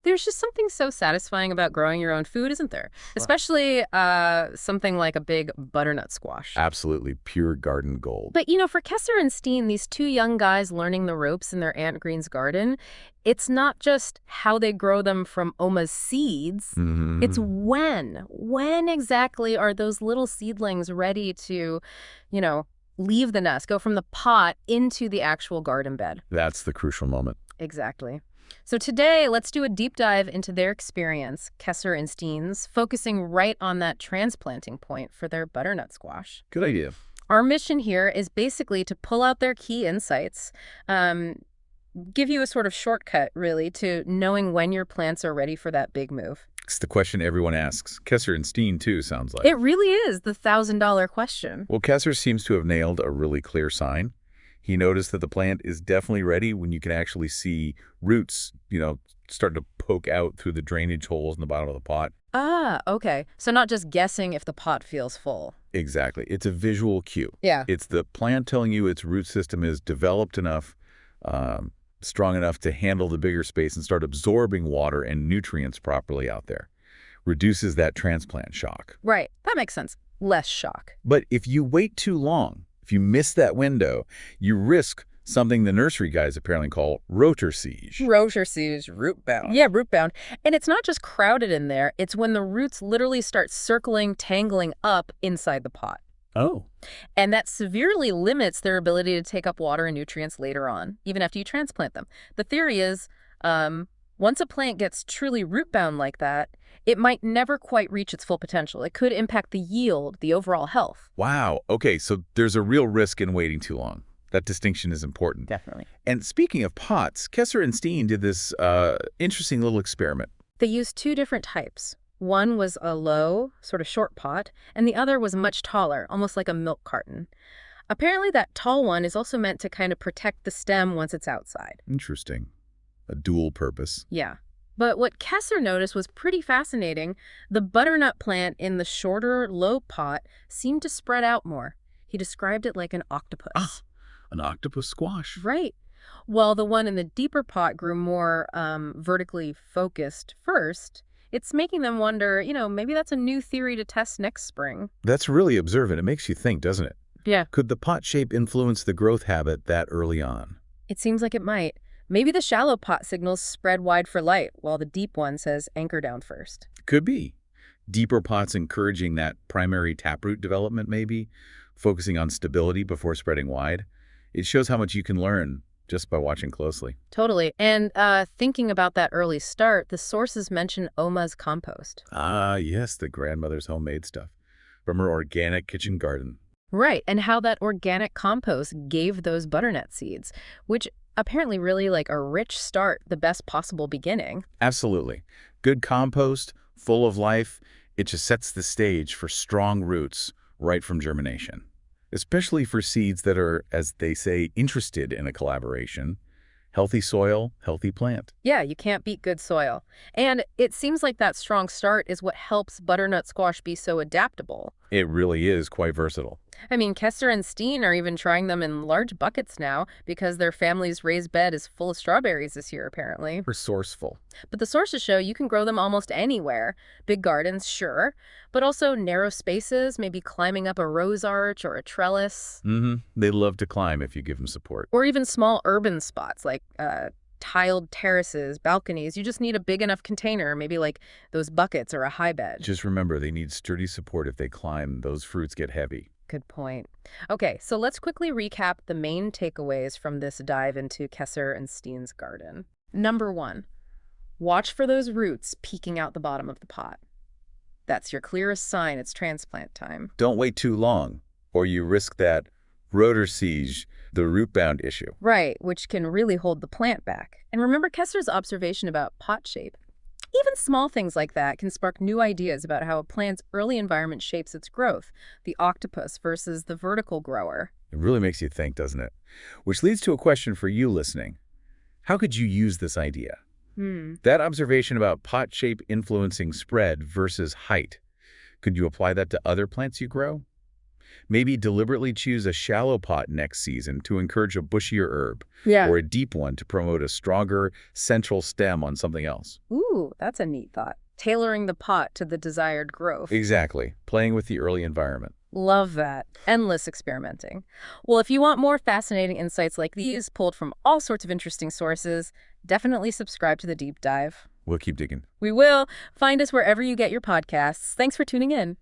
There's just something so satisfying about growing your own food, isn't there? Well, Especially something like a big butternut squash. absolutely pure garden gold. But, for Kesser and Steen, these two young guys learning the ropes in their Aunt Green's garden, it's not just how they grow them from Oma's seeds. It's when. When exactly are those little seedlings ready to, you know, leave the nest, go from the pot into the actual garden bed? That's the crucial moment. Exactly. So today, let's do a deep dive into their experience, Kesser and Steen's, focusing right on that transplanting point for their butternut squash. Good idea. Our mission here is basically to pull out their key insights, give you a sort of shortcut, really, to knowing when your plants are ready for that big move. It's the question everyone asks. Kesser and Steen, too, sounds like. It really is the $1,000 question. Well, Kesser seems to have nailed a really clear sign. He noticed that the plant is definitely ready when you can actually see roots, start to poke out through the drainage holes in the bottom of the pot. Ah, okay. So not just guessing if the pot feels full. Exactly. It's a visual cue. Yeah. It's the plant telling you its root system is developed enough, strong enough to handle the bigger space and start absorbing water and nutrients properly out there. Reduces that transplant shock. Right. That makes sense. Less shock. But if you wait too long, if you miss that window, you risk something the nursery guys apparently call rotor siege. Rotor siege, rootbound. Yeah, rootbound. And it's not just crowded in there. It's when the roots literally start circling, tangling up inside the pot. Oh. And that severely limits their ability to take up water and nutrients later on, even after you transplant them. The theory is, once a plant gets truly rootbound like that, it might never quite reach its full potential. It could impact the yield, the overall health. Wow. Okay, so there's a real risk in waiting too long. That distinction is important. Definitely. And speaking of pots, Kesser and Steen did this interesting little experiment. They used two different types. One was a low, sort of short pot, and the other was much taller, almost like a milk carton. Apparently that tall one is also meant to kind of protect the stem once it's outside. Interesting. A dual purpose. Yeah. But what Kesser noticed was pretty fascinating. The butternut plant in the shorter, low pot seemed to spread out more. He described it like an octopus. Ah, an octopus squash. Right. While the one in the deeper pot grew more vertically focused first, it's making them wonder, maybe that's a new theory to test next spring. That's really observant. It makes you think, doesn't it? Yeah. Could the pot shape influence the growth habit that early on? It seems like it might. Maybe the shallow pot signals spread wide for light, while the deep one says anchor down first. Could be. Deeper pots encouraging that primary taproot development, maybe, focusing on stability before spreading wide. It shows how much you can learn just by watching closely. Totally. And thinking about that early start, the sources mention Oma's compost. Ah, yes, the grandmother's homemade stuff from her organic kitchen garden. Right, and how that organic compost gave those butternut seeds, which apparently really like a rich start, the best possible beginning. Absolutely. Good compost, full of life, it just sets the stage for strong roots right from germination. Especially for seeds that are, as they say, interested in a collaboration. Healthy soil, healthy plant. Yeah, you can't beat good soil. And it seems like that strong start is what helps butternut squash be so adaptable. It really is quite versatile. I mean, Kesser and Steen are even trying them in large buckets now because their family's raised bed is full of strawberries this year, apparently. Resourceful. But the sources show you can grow them almost anywhere. Big gardens, sure, but also narrow spaces, maybe climbing up a rose arch or a trellis. They love to climb if you give them support. Or even small urban spots like tiled terraces, balconies. You just need a big enough container, maybe like those buckets or a high bed. Just remember, they need sturdy support if they climb. Those fruits get heavy. Good point. Okay, so let's quickly recap the main takeaways from this dive into Kesser and Steen's garden. Number 1, watch for those roots peeking out the bottom of the pot. That's your clearest sign it's transplant time. Don't wait too long, or you risk that rotor siege, the rootbound issue. Right, which can really hold the plant back. And remember Kesser's observation about pot shape. Even small things like that can spark new ideas about how a plant's early environment shapes its growth, the octopus versus the vertical grower. It really makes you think, doesn't it? Which leads to a question for you listening. How could you use this idea? That observation about pot shape influencing spread versus height, could you apply that to other plants you grow? Maybe deliberately choose a shallow pot next season to encourage a bushier herb, Yeah. or a deep one to promote a stronger central stem on something else. Ooh, that's a neat thought. Tailoring the pot to the desired growth. Exactly. Playing with the early environment. Love that. Endless experimenting. Well, if you want more fascinating insights like these, pulled from all sorts of interesting sources, definitely subscribe to The Deep Dive. We'll keep digging. We will. Find us wherever you get your podcasts. Thanks for tuning in.